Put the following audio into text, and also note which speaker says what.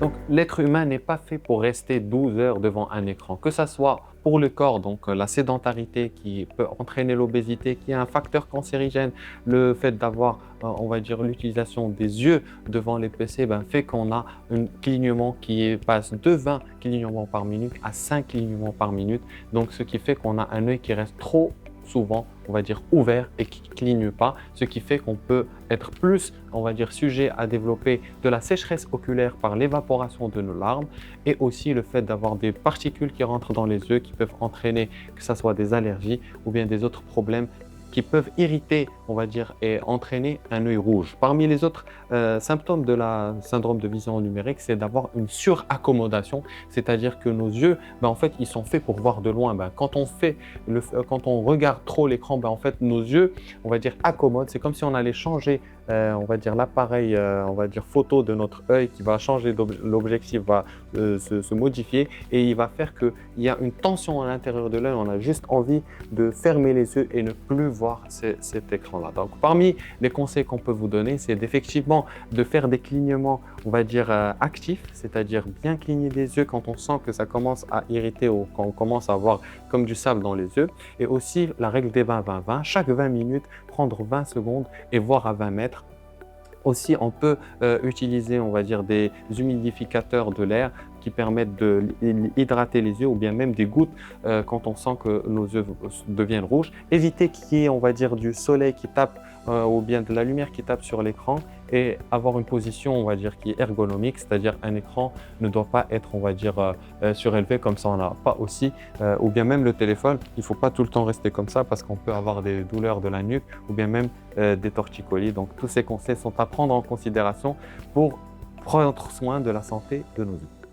Speaker 1: Donc, l'être humain n'est pas fait pour rester 12 heures devant un écran, que ça soit pour le corps, donc la sédentarité qui peut entraîner l'obésité, qui est un facteur cancérigène, le fait d'avoir, on va dire, l'utilisation des yeux devant les PC, ben, fait qu'on a un clignement passe de 20 clignements par minute à 5 clignements par minute. Donc, ce qui fait qu'on a un œil qui reste trop souvent, on va dire, ouvert et qui ne cligne pas, ce qui fait qu'on peut être plus, on va dire, sujet à développer de la sécheresse oculaire par l'évaporation de nos larmes et aussi le fait d'avoir des particules qui rentrent dans les yeux qui peuvent entraîner que ce soit des allergies ou bien des autres problèmes qui peuvent irriter, on va dire, et entraîner un œil rouge. Parmi les autres symptômes de la syndrome de vision numérique, c'est d'avoir une suraccommodation, c'est-à-dire que nos yeux, ben, en fait, ils sont faits pour voir de loin. Ben, quand on regarde trop l'écran, ben, en fait, nos yeux, on va dire, accommodent. C'est comme si on allait changer, on va dire, l'appareil, on va dire, photo de notre œil qui va changer, l'objectif va se modifier et il va faire qu'il y a une tension à l'intérieur de l'œil. On a juste envie de fermer les yeux et ne plus voir cet écran-là. Donc, parmi les conseils qu'on peut vous donner, c'est effectivement de faire des clignements, on va dire, actifs, c'est-à-dire bien cligner les yeux quand on sent que ça commence à irriter ou quand on commence à avoir comme du sable dans les yeux. Et aussi la règle des 20-20-20, chaque 20 minutes, prendre 20 secondes et voir à 20 mètres. Aussi, on peut utiliser, on va dire, des humidificateurs de l'air qui permettent d'hydrater les yeux ou bien même des gouttes quand on sent que nos yeux deviennent rouges. Éviter qu'il y ait, on va dire, du soleil qui tape ou bien de la lumière qui tape sur l'écran et avoir une position, on va dire, qui est ergonomique, c'est-à-dire un écran ne doit pas être, on va dire, surélevé comme ça on n'a pas aussi, ou bien même le téléphone, il ne faut pas tout le temps rester comme ça parce qu'on peut avoir des douleurs de la nuque ou bien même des torticolis. Donc tous ces conseils sont à prendre en considération pour prendre soin de la santé de nos yeux.